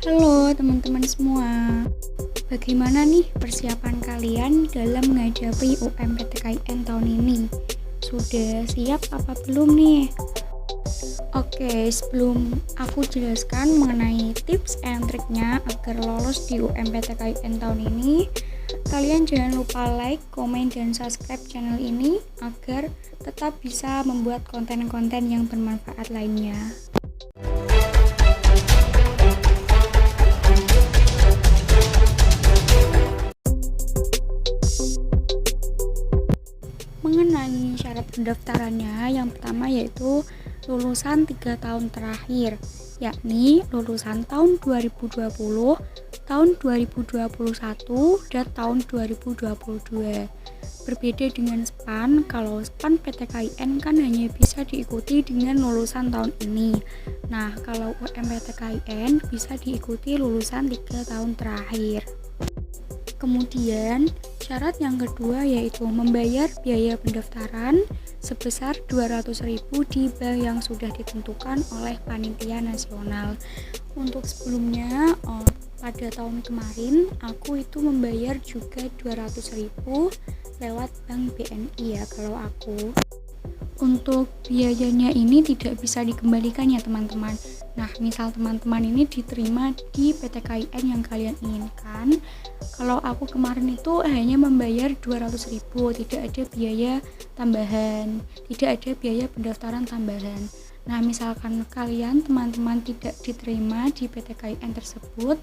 Halo teman-teman semua, bagaimana nih persiapan kalian dalam menghadapi UMPTKIN tahun ini? Sudah siap apa belum nih? Oke, sebelum aku jelaskan mengenai tips and triknya agar lolos di UMPTKIN tahun ini, kalian jangan lupa like, komen, dan subscribe channel ini agar tetap bisa membuat konten-konten yang bermanfaat lainnya. Mengenai syarat pendaftarannya, yang pertama yaitu lulusan 3 tahun terakhir, yakni lulusan tahun 2020, tahun 2021, dan tahun 2022. Berbeda dengan SPAN, kalau SPAN PTKIN kan hanya bisa diikuti dengan lulusan tahun ini. Nah, kalau UMPTKIN bisa diikuti lulusan 3 tahun terakhir. Kemudian, syarat yang kedua yaitu membayar biaya pendaftaran sebesar 200.000 di bank yang sudah ditentukan oleh panitia nasional. Untuk sebelumnya, pada tahun kemarin aku itu membayar juga 200.000 lewat bank BNI ya kalau aku. Untuk biayanya ini tidak bisa dikembalikan ya teman-teman. Nah, misal teman-teman ini diterima di PTKIN yang kalian inginkan, kalau aku kemarin itu hanya membayar 200.000, tidak ada biaya tambahan, tidak ada biaya pendaftaran tambahan. Nah, misalkan kalian teman-teman tidak diterima di PTKIN tersebut,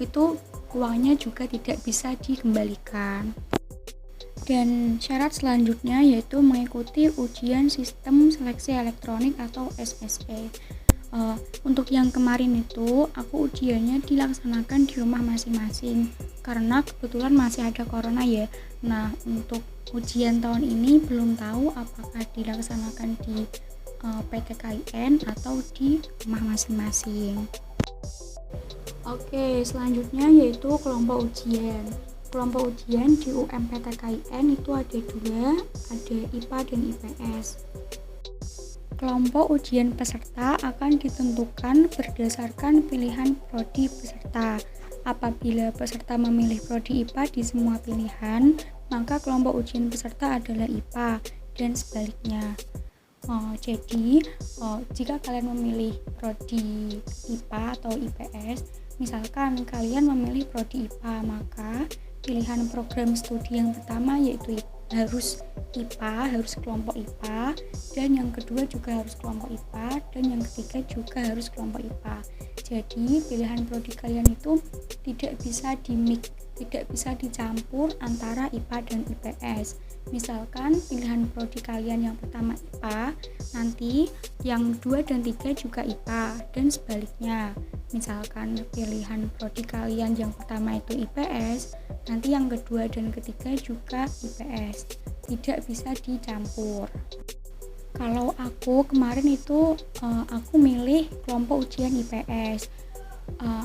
itu uangnya juga tidak bisa dikembalikan. Dan syarat selanjutnya yaitu mengikuti ujian sistem seleksi elektronik atau SSE. Untuk yang kemarin itu aku ujiannya dilaksanakan di rumah masing-masing karena kebetulan masih ada corona ya. Nah, untuk ujian tahun ini belum tahu apakah dilaksanakan di PTKIN atau di rumah masing-masing. Oke, selanjutnya yaitu kelompok ujian. Kelompok ujian di UMPTKIN itu ada dua, ada IPA dan IPS. Kelompok ujian peserta akan ditentukan berdasarkan pilihan prodi peserta. Apabila peserta memilih prodi IPA di semua pilihan, maka kelompok ujian peserta adalah IPA dan sebaliknya. Jadi, jika kalian memilih prodi IPA atau IPS, misalkan kalian memilih prodi IPA, maka pilihan program studi yang pertama yaitu harus IPA, harus kelompok IPA, dan yang kedua juga harus kelompok IPA, dan yang ketiga juga harus kelompok IPA. Jadi pilihan prodi kalian itu tidak bisa di-mix, tidak bisa dicampur antara IPA dan IPS. Misalkan pilihan prodi kalian yang pertama IPA, nanti yang 2 dan 3 juga IPA, dan sebaliknya. Misalkan pilihan prodi kalian yang pertama itu IPS, nanti yang kedua dan ketiga juga IPS. Tidak bisa dicampur. Kalau aku kemarin itu aku milih kelompok ujian IPS.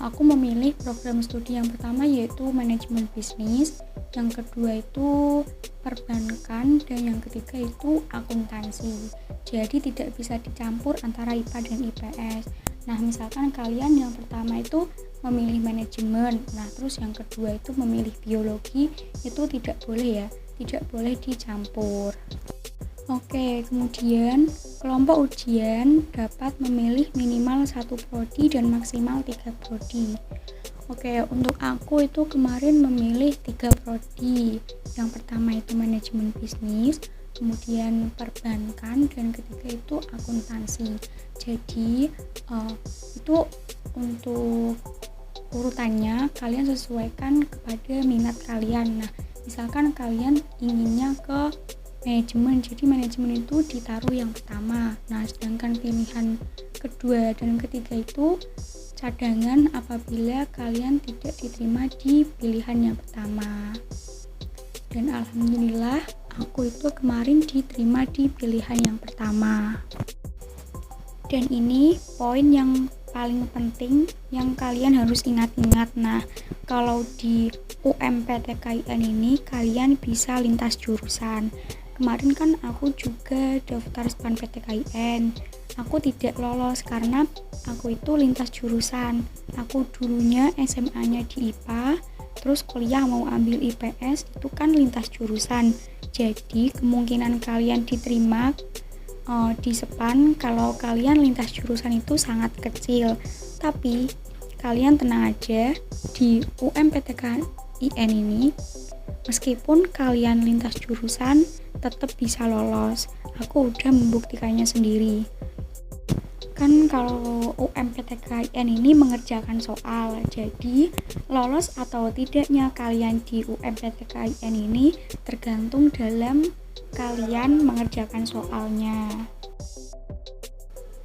Aku memilih program studi yang pertama yaitu manajemen bisnis, yang kedua itu perbankan, dan yang ketiga itu akuntansi. Jadi tidak bisa dicampur antara IPA dan IPS. Nah, misalkan kalian yang pertama itu memilih manajemen, nah terus yang kedua itu memilih biologi, itu tidak boleh ya, tidak boleh dicampur. Oke, kemudian kelompok ujian dapat memilih minimal 1 prodi dan maksimal 3 prodi. Oke, untuk aku itu kemarin memilih 3 prodi. Yang pertama itu manajemen bisnis, kemudian perbankan, dan ketiga itu akuntansi. Jadi itu untuk urutannya kalian sesuaikan kepada minat kalian. Nah, misalkan kalian inginnya ke manajemen, jadi manajemen itu ditaruh yang pertama. Nah, sedangkan pilihan kedua dan ketiga itu cadangan apabila kalian tidak diterima di pilihan yang pertama. Dan alhamdulillah aku itu kemarin diterima di pilihan yang pertama. Dan ini poin yang paling penting yang kalian harus ingat-ingat. Nah, kalau di UMPTKIN ini kalian bisa lintas jurusan. Kemarin kan aku juga daftar SPAN PTKIN. aku tidak lolos karena aku itu lintas jurusan. Aku dulunya SMA-nya di IPA, terus kuliah mau ambil IPS, itu kan lintas jurusan. Jadi kemungkinan kalian diterima di Sepan kalau kalian lintas jurusan itu sangat kecil. Tapi kalian tenang aja, di UMPTKIN ini meskipun kalian lintas jurusan tetap bisa lolos. Aku udah membuktikannya sendiri. Kan kalau UMPTKIN ini mengerjakan soal, jadi lolos atau tidaknya kalian di UMPTKIN ini tergantung dalam kalian mengerjakan soalnya.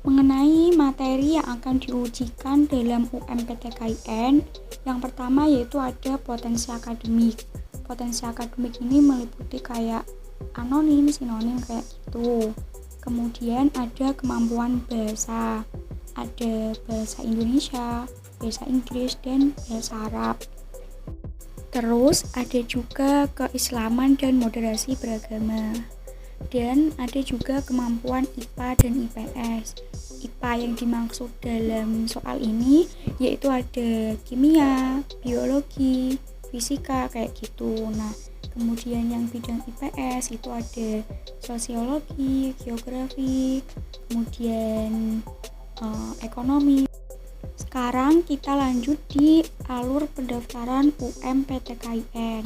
Mengenai materi yang akan diujikan dalam UMPTKIN, yang pertama yaitu ada potensi akademik. Potensi akademik ini meliputi kayak anonim, sinonim kayak gitu. Kemudian ada kemampuan bahasa, ada bahasa Indonesia, bahasa Inggris, dan bahasa Arab. Terus ada juga keislaman dan moderasi beragama. Dan ada juga kemampuan IPA dan IPS. IPA yang dimaksud dalam soal ini yaitu ada kimia, biologi, fisika kayak gitu. Nah, kemudian yang bidang IPS itu ada sosiologi, geografi, kemudian ekonomi. Sekarang kita lanjut di alur pendaftaran UMPTKIN.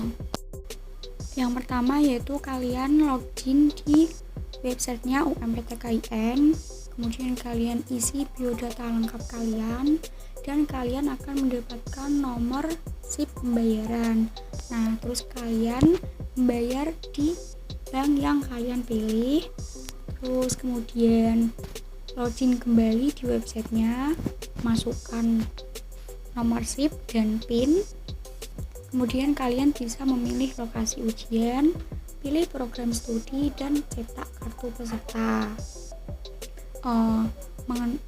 Yang pertama yaitu kalian login di websitenya UMPTKIN, kemudian kalian isi biodata lengkap kalian, dan kalian akan mendapatkan nomor SIP pembayaran. Nah, terus kalian membayar di bank yang kalian pilih, terus kemudian login kembali di websitenya, masukkan nomor SIP dan PIN. Kemudian kalian bisa memilih lokasi ujian, pilih program studi, dan cetak kartu peserta.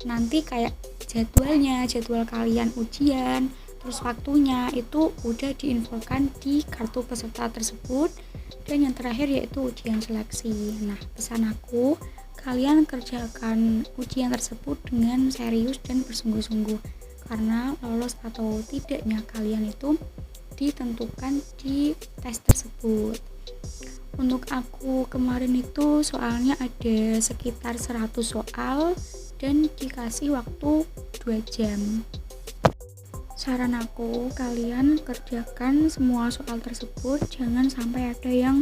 Nanti kayak jadwal kalian ujian, terus waktunya itu udah diinfokan di kartu peserta tersebut. Dan yang terakhir yaitu ujian seleksi. Nah, pesan aku, kalian kerjakan ujian tersebut dengan serius dan bersungguh-sungguh, karena lolos atau tidaknya kalian itu ditentukan di tes tersebut. Untuk aku kemarin itu soalnya ada sekitar 100 soal dan dikasih waktu 2 jam. Saran aku, kalian kerjakan semua soal tersebut, jangan sampai ada yang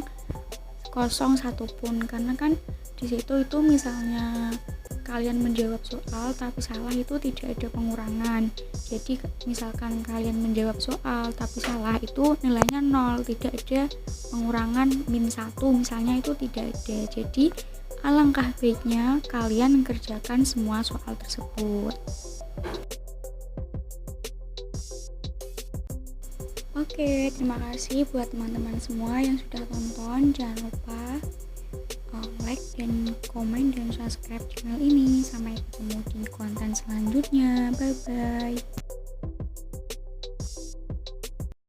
kosong satupun, karena kan di situ itu misalnya kalian menjawab soal tapi salah, itu tidak ada pengurangan. Jadi misalkan kalian menjawab soal tapi salah, itu nilainya 0, tidak ada pengurangan -1 misalnya, itu tidak ada. Jadi alangkah baiknya kalian mengerjakan semua soal tersebut. Oke, terima kasih buat teman-teman semua yang sudah tonton. Jangan lupa like dan komen dan subscribe channel ini. Sampai ketemu di konten selanjutnya. Bye bye.